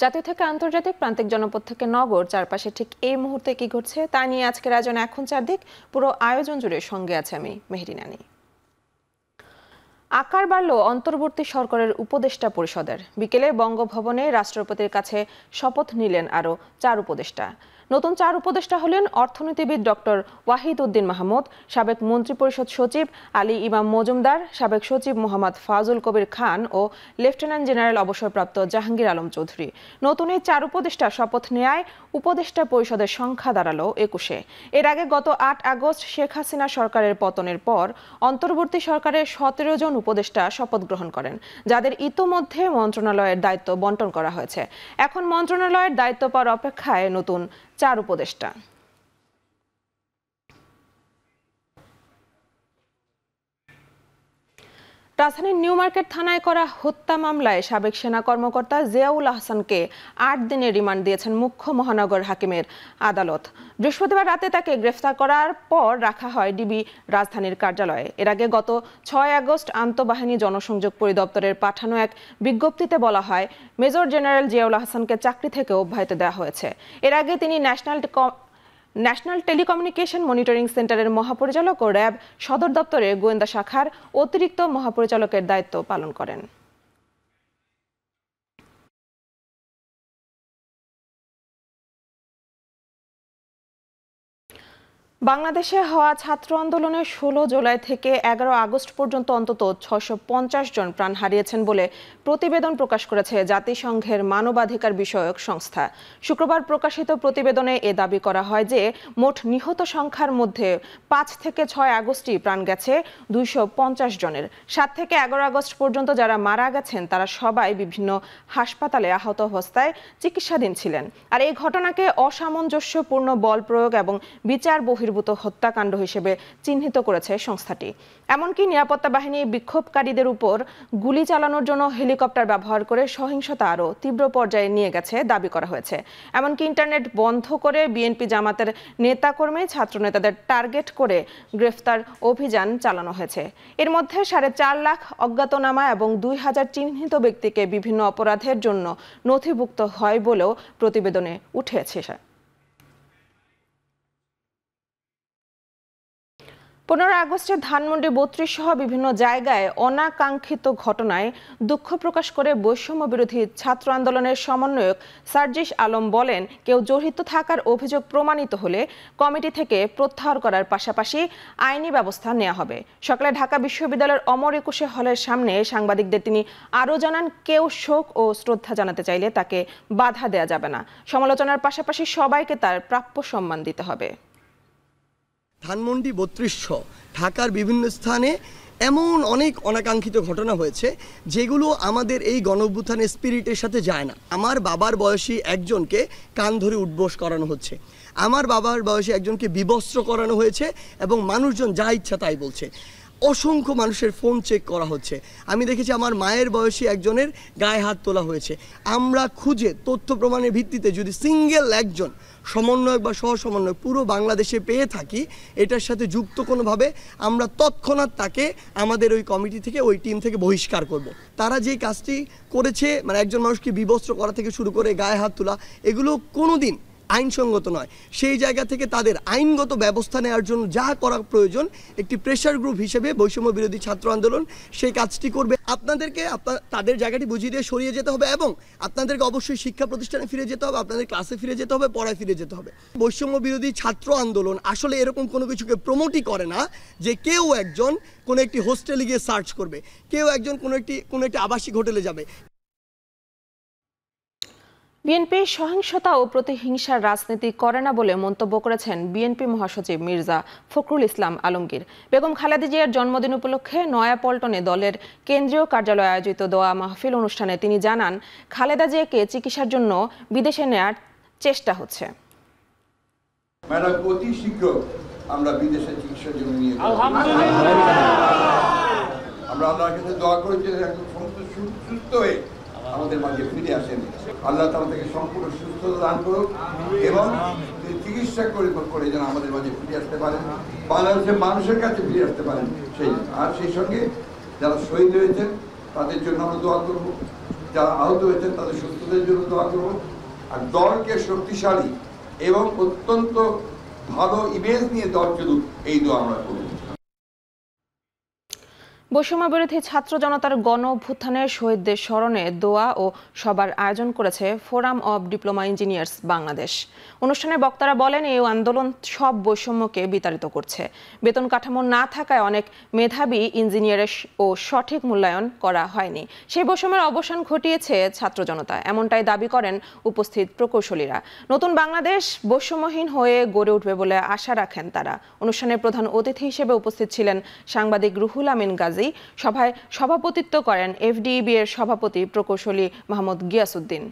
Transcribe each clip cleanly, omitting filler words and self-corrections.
জাতীয় থেকে আন্তর্জাতিক, প্রান্তিক জনপদ থেকে নগর, চারপাশে ঠিক এই মুহূর্তে কি ঘটছে তা নিয়ে আজকের আয়োজন এখন চারদিক। পুরো আয়োজন জুড়ে সঙ্গে আছে আমি মেহেরিনানি। আকার বাড়ল অন্তর্বর্তী সরকারের উপদেষ্টা পরিষদের। বিকেলে বঙ্গভবনে রাষ্ট্রপতির কাছে শপথ নিলেন আরও 4 উপদেষ্টা। নতুন 4 উপদেষ্টা হলেন অর্থনীতিবিদ ডক্টর ওয়াহিদ উদ্দিন মাহমুদ, সাবেক মন্ত্রিপরিষদ সচিব আলী ইমাম মজুমদার, সাবেক সচিব মোহাম্মদ ফাজুল কবির খান ও লেফটেন্যান্ট জেনারেল অবসরপ্রাপ্ত জাহাঙ্গীর আলম চৌধুরী। নতুন এই 4 উপদেষ্টা শপথ নেয় উপদেষ্টা পরিষদের সংখ্যা দাঁড়ালো 21-এ। এর আগে গত 8 আগস্ট শেখ হাসিনা সরকারের পতনের পর অন্তর্বর্তী সরকারের 17 জন উপদেষ্টা শপথ গ্রহণ করেন, যাদের ইতোমধ্যে মন্ত্রণালয়ের দায়িত্ব বন্টন করা হয়েছে। এখন মন্ত্রণালয়ের দায়িত্ব পাওয়ার অপেক্ষায় নতুন 4 উপদেষ্টা। রাজধানীর নিউ মার্কেট থানায় করা হত্যা মামলায় সাবেক সেনা কর্মকর্তা জিয়াউল আহসানকে 8 দিনের রিমান্ড দিয়েছেন মুখ্য মহানগর হাকিমের আদালত। বৃহস্পতিবার রাতে তাকে গ্রেফতার করার পর রাখা হয় ডিবি রাজধানীর কার্যালয়ে। এর আগে গত 6 আগস্ট আন্তঃবাহিনী জনসংযোগ পরিদপ্তরের পাঠানো এক বিজ্ঞপ্তিতে বলা হয়, মেজর জেনারেল জিয়াউল আহসানকে চাকরি থেকে অব্যাহতি দেওয়া হয়েছে। এর আগে তিনি ন্যাশনাল টেলিকমিউনিকেশন মনিটরিং সেন্টারের মহাপরিচালক ও র্যাব সদর দপ্তরের গোয়েন্দা শাখার অতিরিক্ত মহাপরিচালকের দায়িত্ব পালন করেন। বাংলাদেশে হওয়া ছাত্র আন্দোলনের 16 জুলাই থেকে 11 আগস্ট পর্যন্ত অন্তত 650 জন প্রাণ হারিয়েছেন বলে প্রতিবেদন প্রকাশ করেছে জাতিসংঘের মানবাধিকার বিষয়ক সংস্থা। শুক্রবার প্রকাশিত প্রতিবেদনে এ দাবি করা হয় যে মোট নিহত সংখ্যার মধ্যে 5 থেকে 6 আগস্টই প্রাণ গেছে 250 জনের। 7 থেকে 11 আগস্ট পর্যন্ত যারা মারা গেছেন তারা সবাই বিভিন্ন হাসপাতালে আহত অবস্থায় চিকিৎসাধীন ছিলেন। আর এই ঘটনাকে অসামঞ্জস্যপূর্ণ বল প্রয়োগ এবং বিচার বহির্ভূত হত্যাকাণ্ড হিসেবে চিহ্নিত করেছে সংস্থাটি। এমনকি নিরাপত্তা বাহিনী বিক্ষোভকারীদের উপর গুলি চালানোর জন্য হেলিকপ্টার ব্যবহার করে সহিংসতা আরও তীব্র পর্যায়ে নিয়ে গেছে দাবি করা হয়েছে। এমনকি ইন্টারনেট বন্ধ করে বিএনপি জামাতের নেতাকর্মী, ছাত্রনেতাদের টার্গেট করে গ্রেফতার অভিযান চালানো হয়েছে। এর মধ্যে 4.5 লাখ অজ্ঞাতনামা এবং 2000 চিহ্নিত ব্যক্তিকে বিভিন্ন অপরাধের জন্য নথিভুক্ত হয় বলেও প্রতিবেদনে উঠে এসেছে। 15 আগস্টে ধানমন্ডি 32 সহ বিভিন্ন জায়গায় অনাকাঙ্ক্ষিত ঘটনায় দুঃখ প্রকাশ করে বৈষম্য বিরোধী ছাত্র আন্দোলনের সমন্বয়ক সার্জিস আলম বলেন, কেউ জড়িত থাকার অভিযোগ প্রমাণিত হলে কমিটি থেকে প্রত্যাহার করার পাশাপাশি আইনি ব্যবস্থা নেওয়া হবে। সকালে ঢাকা বিশ্ববিদ্যালয়ের অমর একুশে হলের সামনে সাংবাদিকদের তিনি আরও জানান, কেউ শোক ও শ্রদ্ধা জানাতে চাইলে তাকে বাধা দেওয়া যাবে না। সমালোচনার পাশাপাশি সবাইকে তার প্রাপ্য সম্মান দিতে হবে। ধানমন্ডি 32 ঢাকার বিভিন্ন স্থানে এমন অনেক অনাকাঙ্ক্ষিত ঘটনা হয়েছে যেগুলো আমাদের এই গণঅভ্যুত্থানের স্পিরিটের সাথে যায় না। আমার বাবার বয়সী একজনকে কান ধরে উঠবোস করানো হচ্ছে, আমার বাবার বয়সী একজনকে বিবস্ত্র করানো হয়েছে এবং মানুষজন যা ইচ্ছা তাই বলছে। অসংখ্য মানুষের ফোন চেক করা হচ্ছে। আমি দেখেছি আমার মায়ের বয়সী একজনের গায়ে হাত তোলা হয়েছে। আমরা খুঁজে তথ্য প্রমাণের ভিত্তিতে যদি সিঙ্গেল একজন সমন্বয়ক বা সহ সমন্বয়ক পুরো বাংলাদেশে পেয়ে থাকি, এটার সাথে যুক্ত কোনোভাবে, আমরা তৎক্ষণাৎ তাকে আমাদের ওই কমিটি থেকে, ওই টিম থেকে বহিষ্কার করব। তারা যে কাজটি করেছে, মানে একজন মানুষকে বিবস্ত্র করা থেকে শুরু করে গায়ে হাত তোলা, এগুলো কোনোদিন আইনসঙ্গত নয়। সেই জায়গা থেকে তাদের আইনগত ব্যবস্থা নেওয়ার জন্য যা করা প্রয়োজন, একটি প্রেশার গ্রুপ হিসেবে বৈষম্য বিরোধী ছাত্র আন্দোলন সেই কাজটি করবে। আপনাদেরকে তাদের জায়গাটি বুঝিয়ে দিয়ে সরিয়ে যেতে হবে এবং আপনাদেরকে অবশ্যই শিক্ষা প্রতিষ্ঠানে ফিরে যেতে হবে, আপনাদের ক্লাসে ফিরে যেতে হবে, পড়ায় ফিরে যেতে হবে। বৈষম্য বিরোধী ছাত্র আন্দোলন আসলে এরকম কোনো কিছুকে প্রমোটই করে না যে কেউ একজন কোনো একটি হোস্টেলে গিয়ে সার্চ করবে, কেউ একজন কোনো একটি আবাসিক হোটেলে যাবে। বিএনপি সহিংসতা ও প্রতিহিংসার রাজনীতি করে না বলে মন্তব্য করেছেন বিএনপি মহাসচিব মির্জা ফখরুল ইসলাম আলমগীর। বেগম খালেদা জিয়ার জন্মদিন উপলক্ষে নয়াপল্টনে দলের কেন্দ্রীয় কার্যালয়ে আয়োজিত দোয়া মাহফিল অনুষ্ঠানে তিনি জানান, খালেদা জিয়াকে চিকিৎসার জন্য বিদেশে নেয়ার চেষ্টা হচ্ছে। ম্যাডাম, অতি শীঘ্র আমরা বিদেশে চিকিৎসার জন্য নিয়ে যাব। আমরা আল্লাহর কাছে দোয়া করি যে সমস্ত সুস্থ হয়ে আমাদের মাঝে ফিরে আসেন। আল্লাহ তাআলা থেকে সম্পূর্ণ সুস্থতা দান করুক এবং চিকিৎসা করে যেন আমাদের মাঝে ফিরে আসতে পারেন, বাংলাদেশের মানুষের কাছে ফিরে আসতে পারেন। সেই সঙ্গে যারা শহীদ হয়েছেন তাদের জন্য আমরা দোয়া করব। যারা আহত হয়েছেন তাদের সুস্থতার জন্য দোয়া করব। আর দলকে শক্তিশালী এবং অত্যন্ত ভালো ইমেজ নিয়ে দল চলুক, এই দোয়া আমরা করব। বৈষম্য বিরোধী ছাত্র জনতার গণ অভ্যুত্থানের শহীদদের স্মরণে দোয়া ও সবার আয়োজন করেছে forum of diploma engineers Bangladesh. অনুষ্ঠানে বক্তারা বলেন, এই আন্দোলন সব বৈষম্যকে বিতাড়িত করছে। বেতন কাঠামো না থাকায় অনেক মেধাবী ইঞ্জিনিয়ারের ও সঠিক মূল্যায়ন করা হয়নি। সেই বৈষম্যের অবসান ঘটিয়েছে ছাত্র জনতা, এমনটাই দাবি করেন উপস্থিত প্রকৌশলীরা। নতুন বাংলাদেশ বৈষম্যহীন হয়ে গড়ে উঠবে বলে আশা রাখেন তারা। অনুষ্ঠানে প্রধান অতিথি হিসেবে উপস্থিত ছিলেন সাংবাদিক রুহুল আমিন গাজী। সভায় সভাপতিত্ব করেন এফডিইবি এর সভাপতি প্রকৌশলী মোহাম্মদ গিয়াসউদ্দিন।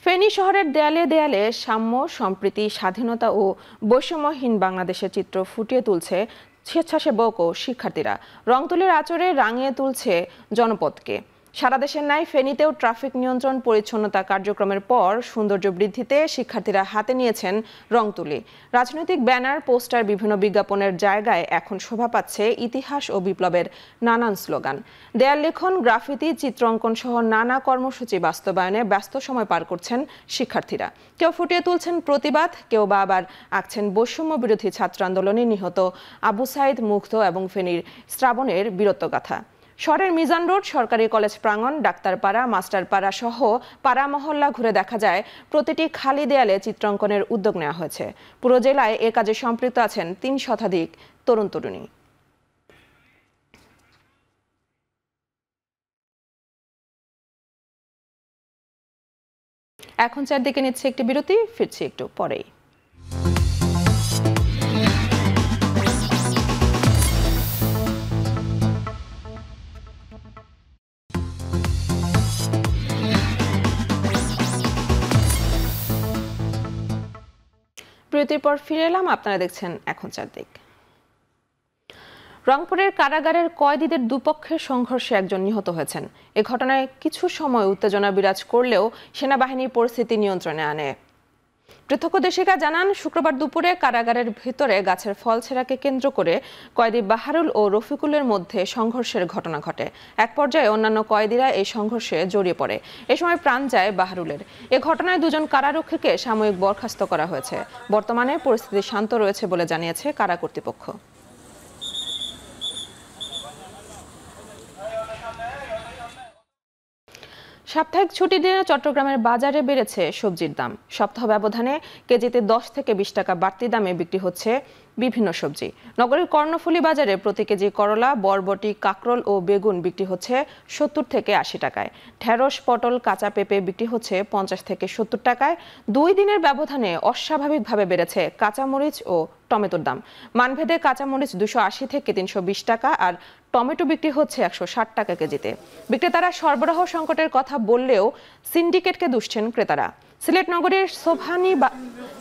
ফেনী শহরের দেয়ালে দেয়ালে সাম্য, সম্প্রীতি, স্বাধীনতা ও বৈষম্যহীন বাংলাদেশের চিত্র ফুটিয়ে তুলছে স্বেচ্ছাসেবক ও শিক্ষার্থীরা। রংতুলির আঁচড়ে রাঙিয়ে তুলছে জনপদকে। সারা দেশের ন্যায় ফেনীতেও ট্রাফিক নিয়ন্ত্রণ পরিচ্ছন্নতা কার্যক্রমের পর সৌন্দর্য বৃদ্ধিতে শিক্ষার্থীরা হাতে নিয়েছেন রংতুলি। রাজনৈতিক ব্যানার, পোস্টার, বিভিন্ন বিজ্ঞাপনের জায়গায় এখন শোভা পাচ্ছে ইতিহাস ও বিপ্লবের নানান স্লোগান। দেয়াল লেখন, গ্রাফিতি, চিত্রাঙ্কন সহ নানা কর্মসূচি বাস্তবায়নে ব্যস্ত সময় পার করছেন শিক্ষার্থীরা। কেউ ফুটিয়ে তুলছেন প্রতিবাদ, কেউ বা আবার আঁকছেন বৈষম্য বিরোধী ছাত্র আন্দোলনে নিহত আবু সাইদ, মুগ্ধ এবং ফেনীর শ্রাবণের বীরত্বগাথা। শহরের মিজান রোড, সরকারি কলেজ প্রাঙ্গণ, ডাক্তারপাড়া, মাস্টারপাড়া সহ পাড়া মহল্লা ঘুরে দেখা যায় প্রতিটি খালি দেয়ালে চিত্রাঙ্কনের উদ্যোগ নেওয়া হয়েছে। পুরো জেলায় এ কাজে সম্পৃক্ত আছেন ৩ শতাধিক তরুণ তরুণী। এখন চারদিকে নিচ্ছে একটি বিরতি, ফিরছি একটু পরেই। বিরতির পর ফিরে এলাম, আপনারা দেখছেন এখন চারদিক। রংপুরের কারাগারের কয়েদিদের দুপক্ষের সংঘর্ষে একজন নিহত হয়েছেন। এ ঘটনায় কিছু সময় উত্তেজনা বিরাজ করলেও সেনাবাহিনী পরিস্থিতি নিয়ন্ত্রণে আনে। প্রত্যক্ষদর্শীরা জানান, শুক্রবার দুপুরে কারাগারের ভিতরে গাছের ফল ছেঁড়াকে কেন্দ্র করে কয়েদি বাহারুল ও রফিকুলের মধ্যে সংঘর্ষের ঘটনা ঘটে। এক পর্যায়ে অন্যান্য কয়েদিরা এই সংঘর্ষে জড়িয়ে পড়ে। এ সময় প্রাণ যায় বাহারুলের। এ ঘটনায় 2 জন কারারক্ষীকে সাময়িক বরখাস্ত করা হয়েছে। বর্তমানে পরিস্থিতি শান্ত রয়েছে বলে জানিয়েছে কারা কর্তৃপক্ষ। সাপ্তাহিক ছুটির দিনে চট্টগ্রামের বাজারে বেড়েছে সবজির দাম। সপ্তাহ ব্যবধানে কেজিতে 10 থেকে 20 টাকা বাড়তি দামে বিক্রি হচ্ছে বিভিন্ন সবজি। নগরীর কর্ণফুলী বাজারে প্রতি কেজি করলা, বরবটি, কাকরোল ও বেগুন বিক্রি হচ্ছে 70 থেকে 80 টাকায়। ঢেঁড়স, পটল, কাঁচা পেঁপে বিক্রি হচ্ছে 50 থেকে 70 টাকায়। 2 দিনের ব্যবধানে অস্বাভাবিকভাবে বেড়েছে কাঁচামরিচ ও টমেটোর দাম। মানভেদে কাঁচামরিচ 280 থেকে 320 টাকা আর টমেটো বিক্রি হচ্ছে 160 টাকা কেজিতে। বিক্রেতারা সরবরাহ সংকটের কথা বললেও সিন্ডিকেটকে দুষছেন ক্রেতারা। সিলেট নগরীর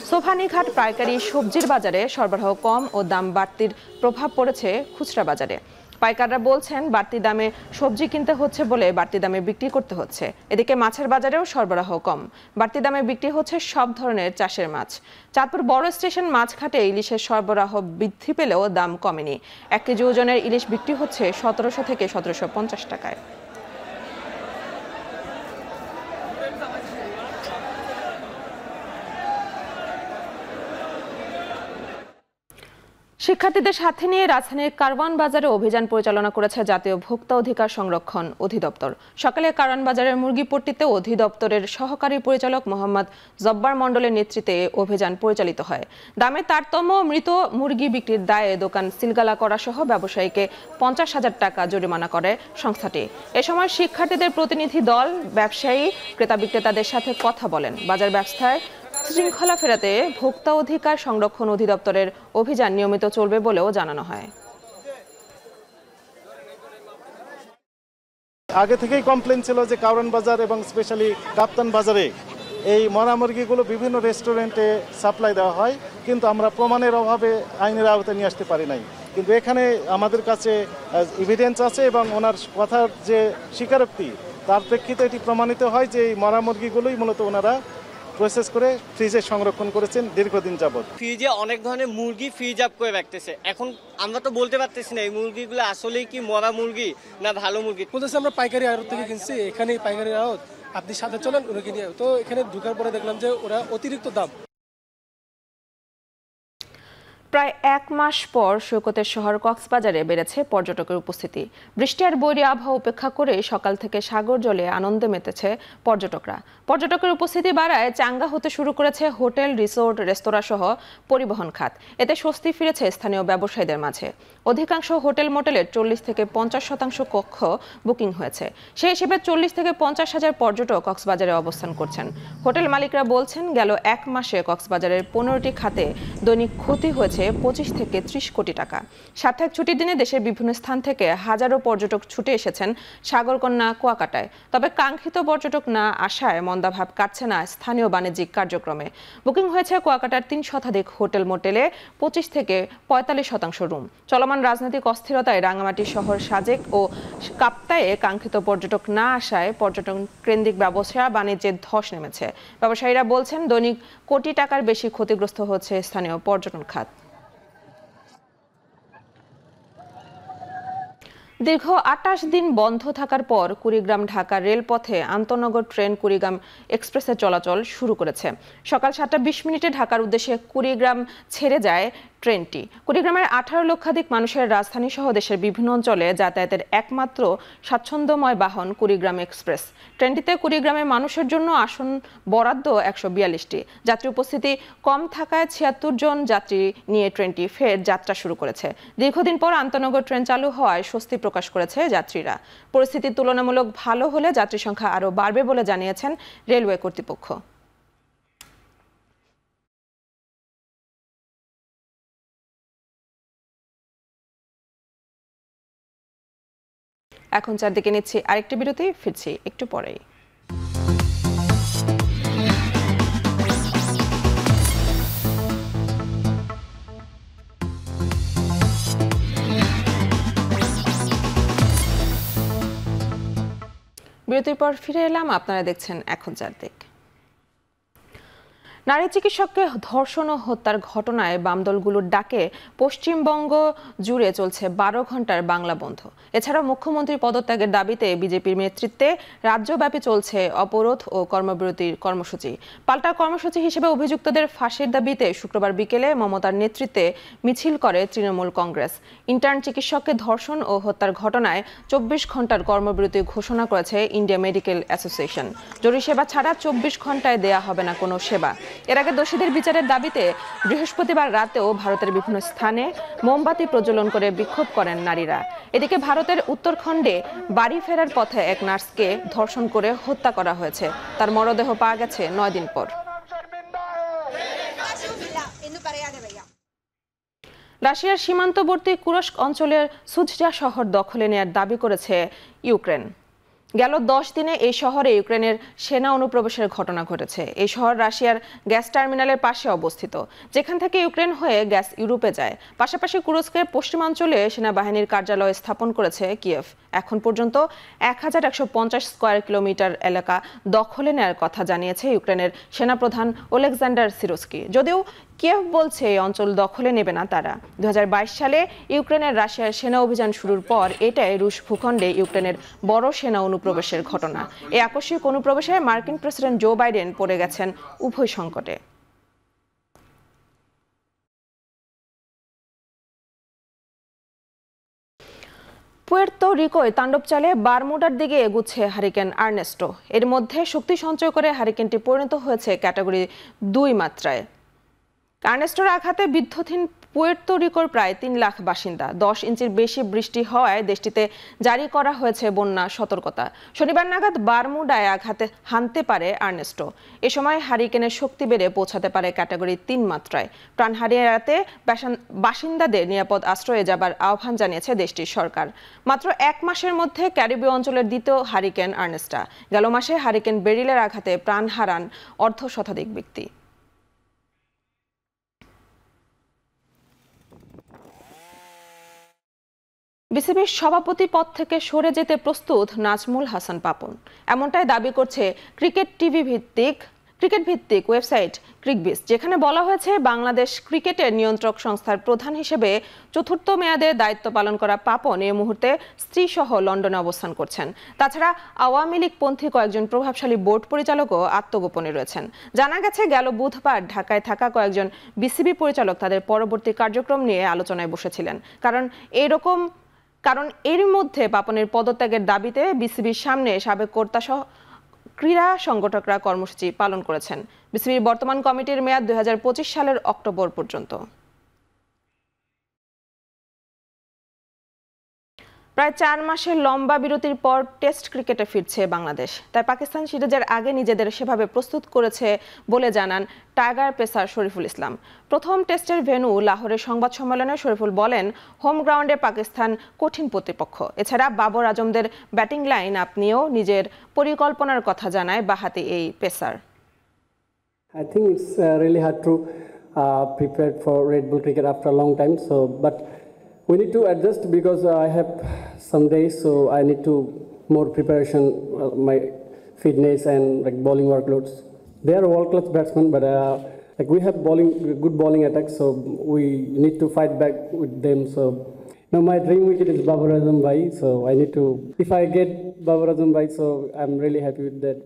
সোভানীঘাট পাইকারি সবজির বাজারে সরবরাহ কম ও দাম বাড়তির প্রভাব পড়েছে খুচরা বাজারে। পাইকাররা বলছেন, বাড়তি দামে সবজি কিনতে হচ্ছে বলে বাড়তি দামে বিক্রি করতে হচ্ছে। এদিকে মাছের বাজারেও সরবরাহ কম, বাড়তি দামে বিক্রি হচ্ছে সব ধরনের চাষের মাছ। চাঁদপুর বড় স্টেশন মাছঘাটে ইলিশের সরবরাহ বৃদ্ধি পেলেও দাম কমেনি। 1 কেজি ওজনের ইলিশ বিক্রি হচ্ছে 1700 থেকে 1750 টাকায়। শিক্ষার্থীদের সাথে নিয়ে রাজধানীর কারওয়ান বাজারে অভিযান পরিচালনা করেছে জাতীয় ভোক্তা অধিকার সংরক্ষণ অধিদপ্তর। সকালে কারওয়ান বাজারের মুরগিপট্টিতে অধিদপ্তরের সহকারী পরিচালক মোহাম্মদ জব্বার মণ্ডলের নেতৃত্বে অভিযান পরিচালিত হয়। দামে তারতম্য, মৃত মুরগি বিক্রির দায়ে দোকান সিলগালা করা সহ ব্যবসায়ীকে 50,000 টাকা জরিমানা করে সংস্থাটি। এ সময় শিক্ষার্থীদের প্রতিনিধি দল ব্যবসায়ী, ক্রেতা বিক্রেতাদের সাথে কথা বলেন। বাজার ব্যবস্থায় শৃঙ্খলা ফেরাতে ভোক্তা অধিকার সংরক্ষণ অধিদপ্তরের অভিযান নিয়মিত চলবে বলেও জানানো হয়। আগে থেকেই কমপ্লেন ছিল যে কারওয়ান বাজার এবং স্পেশালি কাপ্তান বাজারে এই মরা মুরগিগুলো বিভিন্ন রেস্টুরেন্টে সাপ্লাই দেওয়া হয়, কিন্তু আমরা প্রমাণের অভাবে আইনের আওতায় নিয়ে আসতে পারি নাই। কিন্তু এখানে আমাদের কাছে এভিডেন্স আছে এবং ওনার কথার যে স্বীকারোক্তি, তার প্রেক্ষিতে এটি প্রমাণিত হয় যে এই মরা মুরগিগুলোই মূলত ওনারা প্রসেস করে ফ্রিজে সংরক্ষণ করেছেন দীর্ঘদিন যাবত। ফ্রিজে অনেক ধরনের মুরগি ফ্রিজ আপ করে রাখতেছে, এখন আমরা তো বলতে পারতেছি না এই মুরগিগুলো আসলেই কি মরা মুরগি না ভালো মুরগি। বলতেছে আমরা পাইকারি আড়ত থেকে কিনছি, এখানেই পাইকারি আড়ত, আপনি সাথে চলেন ওরা কিনে। তো এখানে ঢোকার পরে দেখলাম যে ওরা অতিরিক্ত দাম। প্রায় 1 মাস পর সৈকতের শহর কক্সবাজারে বেড়েছে পর্যটকের উপস্থিতি। বৃষ্টি আর বৈরী আবহাওয়া উপেক্ষা করে সকাল থেকে সাগর জলে আনন্দে মেতেছে পর্যটকরা। পর্যটকের উপস্থিতি বাড়ায় চাঙ্গা হতে শুরু করেছে হোটেল, রিসোর্ট, রেস্তোরাঁ সহ পরিবহন খাত। এতে স্বস্তি ফিরেছে স্থানীয় ব্যবসায়ীদের মাঝে। অধিকাংশ হোটেল মোটেলের 40 থেকে 50% কক্ষ বুকিং হয়েছে। সেই হিসেবে 40 থেকে 50 হাজার পর্যটক কক্সবাজারে অবস্থান করছেন। হোটেল মালিকরা বলছেন, গেল 1 মাসে কক্সবাজারের 15টি খাতে দৈনিক ক্ষতি হয়েছে 25 থেকে 30 কোটি টাকা। সাপ্তাহিক ছুটির দিনে দেশের বিভিন্ন স্থান থেকে হাজারো পর্যটক ছুটে এসেছেন সাগরকন্যা কুয়াকাটায়। তবে কাঙ্ক্ষিত পর্যটক না আসায় মন্দাভাব কাটছে না স্থানীয় বাণিজ্যিক কার্যক্রমে। বুকিং হয়েছে কুয়াকাটার 3 শতাধিক হোটেল মোটেলে 25 থেকে 45% রুম। চলমান রাজনৈতিক অস্থিরতায় রাঙামাটি শহর, সাজেক ও কাপ্তায়ে কাঙ্ক্ষিত পর্যটক না আসায় পর্যটন কেন্দ্রিক ব্যবসা বাণিজ্যের ধস নেমেছে। ব্যবসায়ীরা বলছেন, দৈনিক কোটি টাকার বেশি ক্ষতিগ্রস্ত হচ্ছে স্থানীয় পর্যটন খাত। দীর্ঘ 28 দিন বন্ধ থাকার পর কুড়িগ্রাম ঢাকা রেলপথে আন্তনগর ট্রেন কুড়িগ্রাম এক্সপ্রেসের চলাচল শুরু করেছে। সকাল 7টা 20 মিনিটে ঢাকার উদ্দেশ্যে কুড়িগ্রাম ছেড়ে যায় ট্রেনটি। কুড়িগ্রামের 18 লক্ষাধিক মানুষের রাজধানী সহ দেশের বিভিন্ন অঞ্চলে যাতায়াতের একমাত্র স্বাচ্ছন্দ্যময় বাহন কুড়িগ্রাম এক্সপ্রেস। ট্রেনটিতে কুড়িগ্রামের মানুষের জন্য আসন বরাদ্দ 142টি। যাত্রী উপস্থিতি কম থাকায় 76 জন যাত্রী নিয়ে ট্রেনটি ফের যাত্রা শুরু করেছে। দীর্ঘদিন পর আন্তনগর ট্রেন চালু হওয়ায় স্বস্তি প্রকাশ করেছে যাত্রীরা। পরিস্থিতি তুলনামূলক ভালো হলে যাত্রী সংখ্যা আরও বাড়বে বলে জানিয়েছেন রেলওয়ে কর্তৃপক্ষ। এখন চারদিকে নিচ্ছি আরেকটি বিরতি, ফিরছি একটু পরেই। বিরতির পর ফিরে এলাম, আপনারা দেখছেন এখন চারদিক। নারী চিকিৎসককে ধর্ষণ ও হত্যার ঘটনায় বামদলগুলোর ডাকে পশ্চিমবঙ্গ জুড়ে চলছে 12 ঘন্টার বাংলা বন্ধ। এছাড়াও মুখ্যমন্ত্রী পদত্যাগের দাবিতে বিজেপির নেতৃত্বে রাজ্যব্যাপী চলছে অবরোধ ও কর্মবিরতির কর্মসূচি। পাল্টা কর্মসূচি হিসেবে অভিযুক্তদের ফাঁসির দাবিতে শুক্রবার বিকেলে মমতার নেতৃত্বে মিছিল করে তৃণমূল কংগ্রেস। ইন্টার্ন চিকিৎসককে ধর্ষণ ও হত্যার ঘটনায় 24 ঘন্টার কর্মবিরতি ঘোষণা করেছে ইন্ডিয়া মেডিকেল অ্যাসোসিয়েশন। জরুরি সেবা ছাড়া 24 ঘন্টায় দেয়া হবে না কোনো সেবা। এর আগে দোষীদের বিচারের দাবিতে বৃহস্পতিবার রাতেও ভারতের বিভিন্ন স্থানে মোমবাতি প্রজ্বলন করে বিক্ষোভ করেন নারীরা। এদিকে ভারতের উত্তরাখণ্ডে বাড়ি ফেরার পথে এক নার্সকে ধর্ষণ করে হত্যা করা হয়েছে। তার মরদেহ পাওয়া গেছে 9 দিন পর। রাশিয়ার সীমান্তবর্তী কুরস্ক অঞ্চলের সুজজা শহর দখলে নেয়ার দাবি করেছে ইউক্রেন। গেল 10 দিনে এই শহরে ইউক্রেনের সেনা অনুপ্রবেশের ঘটনা ঘটেছে। এই শহর রাশিয়ার গ্যাস টার্মিনালের পাশে অবস্থিত, যেখান থেকে ইউক্রেন হয়ে গ্যাস ইউরোপে যায়। পাশাপাশি কুরস্কের পশ্চিমাঞ্চলে সেনাবাহিনীর কার্যালয় স্থাপন করেছে কিয়েভ। এখন পর্যন্ত 1150 স্কয়ার কিলোমিটার এলাকা দখলে নেওয়ার কথা জানিয়েছে ইউক্রেনের সেনাপ্রধান ওলেকজান্ডার সিরস্কি। যদিও কিয়েভ বলছে এই অঞ্চল দখলে নেবে না তারা। 2022 সালে ইউক্রেনের রাশিয়ার সেনা অভিযান শুরুর পর এটাই রুশ ভূখণ্ডে ইউক্রেনের বড় সেনা অনুপ্রবেশের ঘটনা। এই আকস্মিক অনুপ্রবেশে মার্কিন প্রেসিডেন্ট জো বাইডেন পড়ে গেছেন উভয় সংকটে। পুয়ের্তো রিকোয় তাণ্ডব চালে বারমুডার দিকে এগুচ্ছে হারিকেন আর্নেস্টো। এর মধ্যে শক্তি সঞ্চয় করে হারিকেনটি পরিণত হয়েছে ক্যাটাগরি 2 মাত্রায়। আর্নেস্টোর আঘাতে বিদ্যুৎহীন পুয়ের্তো রিকোর প্রায় 3 লাখ বাসিন্দা। 10 ইঞ্চির বেশি বৃষ্টি হওয়ায় দেশটিতে জারি করা হয়েছে বন্যা সতর্কতা। শনিবার নাগাদ বারমুডায় আঘাতে হানতে পারে আর্নেস্টো। এ সময় হারিকেনের শক্তি বেড়ে পৌঁছাতে পারে ক্যাটাগরি 3 মাত্রায়। প্রাণহানি এড়াতে বাসিন্দাদের নিরাপদ আশ্রয়ে যাবার আহ্বান জানিয়েছে দেশটির সরকার। মাত্র 1 মাসের মধ্যে ক্যারিবীয় অঞ্চলের দ্বিতীয় হারিকেন আর্নেস্টা। গেল মাসে হারিকেন বেরিলের আঘাতে প্রাণ হারান অর্ধশতাধিক ব্যক্তি। বিসিবির সভাপতি পদ থেকে সরে যেতে প্রস্তুত নাজমুল হাসান পাপন, এমনটাই দাবি করছে ক্রিকেট টিভি ভিত্তিক ক্রিকেট ভিত্তিক ওয়েবসাইট ক্রিকবিজ, যেখানে বলা হয়েছে বাংলাদেশ ক্রিকেটের নিয়ন্ত্রক সংস্থার প্রধান হিসেবে চতুর্থ মেয়াদে দায়িত্ব পালন করা পাপন এই মুহূর্তে স্ত্রীসহ লন্ডনে অবস্থান করছেন। তাছাড়া আওয়ামী লীগপন্থী কয়েকজন প্রভাবশালী বোর্ড পরিচালকও আত্মগোপনে রয়েছেন। জানা গেছে গেল বুধবার ঢাকায় থাকা কয়েকজন বিসিবি পরিচালক তাদের পরবর্তী কার্যক্রম নিয়ে আলোচনায় বসেছিলেন। কারণ এর মধ্যে পাপনের পদত্যাগের দাবিতে বিসিবির সামনে সাবেক কর্তাসহ ক্রীড়া সংগঠকরা কর্মসূচি পালন করেছেন। বিসিবির বর্তমান কমিটির মেয়াদ 2025 সালের অক্টোবর পর্যন্ত। প্রায় 4 মাসের লম্বা বিরতির পর টেস্ট ক্রিকেটে ফিরছে বাংলাদেশ। তাই পাকিস্তান সিরিজের আগে নিজেদের সেভাবে প্রস্তুত করেছে বলে জানান টাইগার পেসার শরীফুল ইসলাম। প্রথম টেস্টের ভেন্যু লাহোরের সংবাদ সম্মেলনে শরীফুল বলেন, হোম গ্রাউন্ডে পাকিস্তান কঠিন প্রতিপক্ষ। এছাড়া বাবর আজমদের ব্যাটিং লাইন আপ নিয়েও নিজের পরিকল্পনার কথা জানায় বাঁহাতি এই pacer. I think it's really hard to prepare for Red Bull cricket after a long time. But we need to adjust because I have some days, so I need to more preparation, my fitness and like bowling workloads. They are world-class batsmen, but like we have good bowling attacks, so we need to fight back with them. So now my dream wicket is Babar Azam Bhai, so I need to. If I get Babar Azam Bhai, so I'm really happy with that.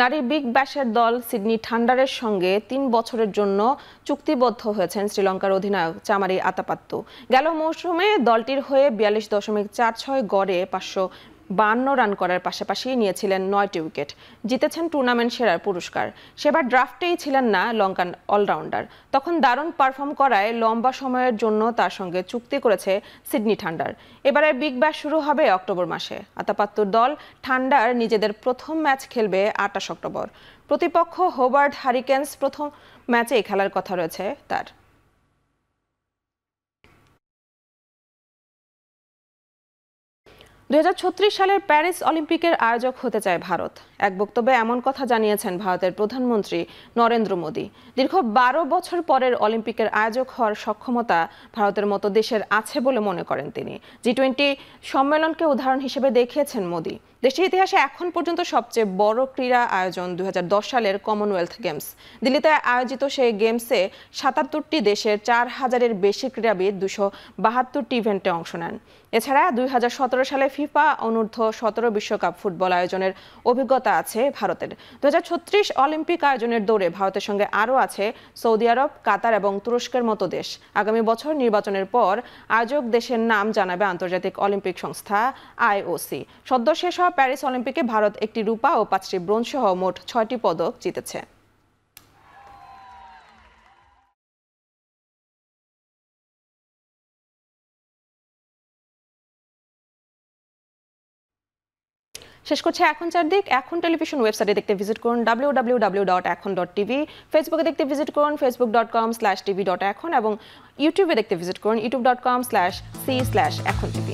নারী big ব্যাশের দল Sydney থান্ডারের সঙ্গে 3 বছরের জন্য চুক্তিবদ্ধ হয়েছেন শ্রীলঙ্কার অধিনায়ক চামারি আতাপাত্তু। গেল মৌসুমে দলটির হয়ে 42.46 গড়ে 552 রান করার পাশাপাশি নিয়েছিলেন 9টি উইকেট, জিতেছেন টুর্নামেন্ট সেরার পুরস্কার। সেবার ড্রাফটেই ছিলেন না লঙ্কান অলরাউন্ডার, তখন দারুণ পারফর্ম করায় লম্বা সময়ের জন্য তার সঙ্গে চুক্তি করেছে সিডনি থান্ডার। এবারে বিগ ব্যাশ শুরু হবে অক্টোবর মাসে। আতাপাত্তুর দল থান্ডার নিজেদের প্রথম ম্যাচ খেলবে 28 অক্টোবর। প্রতিপক্ষ হোবার্ট হারিকেন্স প্রথম ম্যাচেই খেলার কথা রয়েছে তার। 2036 সালের প্যারিস অলিম্পিকের আয়োজক হতে চায় ভারত। এক বক্তব্যে এমন কথা জানিয়েছেন ভারতের প্রধানমন্ত্রী নরেন্দ্র মোদী। দীর্ঘ 12 বছর পরের অলিম্পিকের আয়োজক হওয়ার সক্ষমতা ভারতের মতো দেশের আছে বলে মনে করেন তিনি। G20 সম্মেলনকে উদাহরণ হিসেবে দেখিয়েছেন মোদী। দেশের ইতিহাসে এখন পর্যন্ত সবচেয়ে বড় ক্রীড়া আয়োজন 2010 সালের কমনওয়েলথ গেমস। দিল্লিতে আয়োজিত সেই গেমসে 77টি দেশের 4000-এর বেশি ক্রীড়াবিদ 272টি ইভেন্টে অংশ নেন। এছাড়া 2017 সালে ফিফা অনূর্ধ্ব 17 বিশ্বকাপ ফুটবল আয়োজনের অভিজ্ঞতা আছে ভারতের। 2036 অলিম্পিক আয়োজনের দৌড়ে ভারতের সঙ্গে আরও আছে সৌদি আরব, কাতার এবং তুরস্কের মতো দেশ। আগামী বছর নির্বাচনের পর আয়োজক দেশের নাম জানাবে আন্তর্জাতিক অলিম্পিক সংস্থা IOC। সদ্য শেষ হওয়া প্যারিস অলিম্পিকে ভারত 1টি রূপা ও 5টি ব্রোঞ্জ সহ মোট 6টি পদক জিতেছে। শেষ করছে এখন চারদিক। এখন টেলিভিশন ওয়েবসাইটে দেখতে ভিজিট করুন www.ekhon.tv, ফেসবুকে দেখতে ভিজিট করুন facebook.com/tv.ekhon এবং ইউটিউবে দেখতে ভিজিট করুন youtube.com/c/ekhon tv।